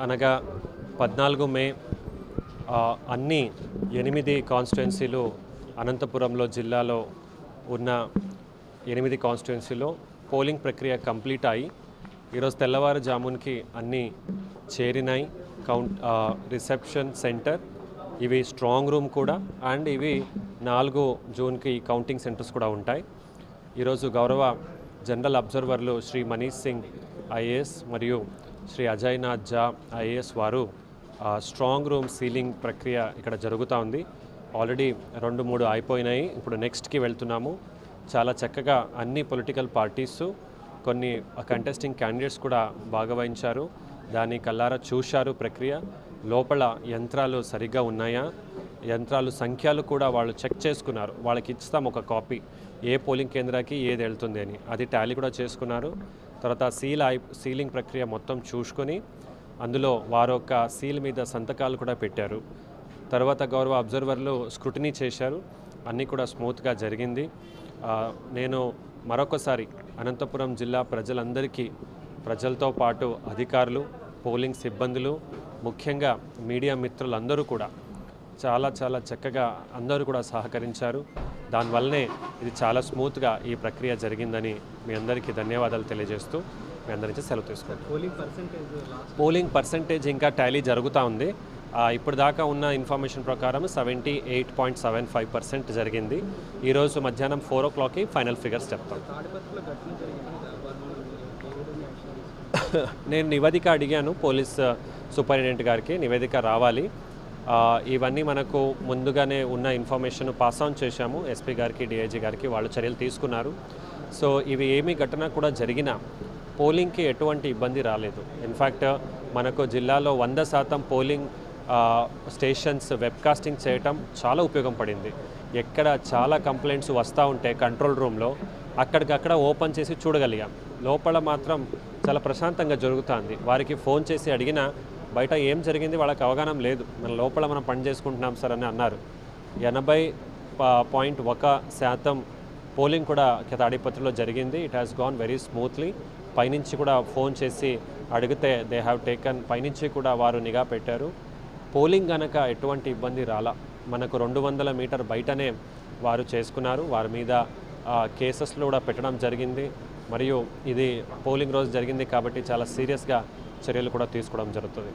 అనగా 14 మే అన్ని 8 కాన్స్టిట్యుయెన్సీలు అనంతపురంలో జిల్లాలో ఉన్న 8 కాన్స్టిట్యుయెన్సీలో పోలింగ్ ప్రక్రియ కంప్లీట్ అయ్యి ఈరోజు తెల్లవారుజామునికి అన్నీ చేరినాయి. రిసెప్షన్ సెంటర్, ఇవి స్ట్రాంగ్ రూమ్ కూడా, అండ్ ఇవి 4 జూన్కి కౌంటింగ్ సెంటర్స్ కూడా ఉంటాయి. ఈరోజు గౌరవ జనరల్ అబ్జర్వర్లు శ్రీ మనీష్ సింగ్ ఐఏఎస్ మరియు శ్రీ అజయ్ నాథ్ జా ఐఏఎస్ వారు స్ట్రాంగ్ రూమ్ సీలింగ్ ప్రక్రియ ఇక్కడ జరుగుతూ ఉంది. ఆల్రెడీ 2-3 అయిపోయినాయి. ఇప్పుడు నెక్స్ట్కి వెళ్తున్నాము. చాలా చక్కగా అన్ని పొలిటికల్ పార్టీసు, కొన్ని కంటెస్టింగ్ క్యాండిడేట్స్ కూడా భాగవహించారు. దాన్ని కల్లారా చూశారు. ప్రక్రియ లోపల యంత్రాలు సరిగ్గా ఉన్నాయా, యంత్రాలు సంఖ్యలు కూడా వాళ్ళు చెక్ చేసుకున్నారు. వాళ్ళకి ఇస్తాం ఒక కాపీ, ఏ పోలింగ్ కేంద్రానికి ఏది వెళ్తుంది అని, అది టాలీ కూడా చేసుకున్నారు. తర్వాత సీలింగ్ ప్రక్రియ మొత్తం చూసుకొని అందులో వారు ఒక సీల్ మీద సంతకాలు కూడా పెట్టారు. తర్వాత గౌరవ అబ్జర్వర్లు స్క్రూటినీ చేశారు. అన్నీ కూడా స్మూత్గా జరిగింది. నేను మరొకసారి అనంతపురం జిల్లా ప్రజలందరికీ, ప్రజలతో పాటు అధికారులు, పోలింగ్ సిబ్బందులు, ముఖ్యంగా మీడియా మిత్రులందరూ కూడా చాలా చక్కగా అందరూ కూడా సహకరించారు. దానివల్లనే ఇది చాలా స్మూత్గా ఈ ప్రక్రియ జరిగిందని మీ అందరికీ ధన్యవాదాలు తెలియజేస్తూ మీ అందరి నుంచి సెలవు తీసుకుంటాం. పోలింగ్ పర్సంటేజ్ ఇంకా టాలీ జరుగుతూ ఉంది. ఇప్పుడు దాకా ఉన్న ఇన్ఫర్మేషన్ ప్రకారం 78.75% జరిగింది. ఈరోజు మధ్యాహ్నం 4 o'clockకి ఫైనల్ ఫిగర్స్ చెప్తాం. నేను నివేదిక అడిగాను పోలీస్ సూపరింటెండెంట్ గారికి, నివేదిక రావాలి. ఇవన్నీ మనకు ముందుగానే ఉన్న ఇన్ఫర్మేషన్ పాస్ ఆన్ చేశాము ఎస్పీ గారికి, డిఐజీ గారికి. వాళ్ళు చర్యలు తీసుకున్నారు. సో ఇవి ఏమీ ఘటన కూడా జరిగినా పోలింగ్కి ఎటువంటి ఇబ్బంది రాలేదు. ఇన్ఫ్యాక్ట్ మనకు జిల్లాలో 100% పోలింగ్ స్టేషన్స్ వెబ్కాస్టింగ్ చేయటం చాలా ఉపయోగం పడింది. ఎక్కడ చాలా కంప్లైంట్స్ వస్తూ ఉంటే కంట్రోల్ రూమ్లో అక్కడికక్కడ ఓపెన్ చేసి చూడగలిగాం. లోపల మాత్రం చాలా ప్రశాంతంగా జరుగుతుంది. వారికి ఫోన్ చేసి అడిగినా బయట ఏం జరిగింది వాళ్ళకి అవగాహన లేదు. మన లోపల మనం పని చేసుకుంటున్నాం సార్ అని అన్నారు. 80.1% పోలింగ్ కూడా తాడిపత్రిలో జరిగింది. It has gone very smoothly. పైనుంచి కూడా ఫోన్ చేసి అడిగితే దే హ్యావ్ టేకన్, పైనుంచి కూడా వారు నిఘా పెట్టారు. పోలింగ్ కనుక ఎటువంటి ఇబ్బంది రాలా. మనకు 200 మీటర్ బయటనే వారు చేసుకున్నారు. వారి మీద కేసెస్లు కూడా పెట్టడం జరిగింది. మరియు ఇది పోలింగ్ రోజు జరిగింది కాబట్టి చాలా సీరియస్గా చర్యలు కూడా తీసుకోవడం జరుగుతుంది.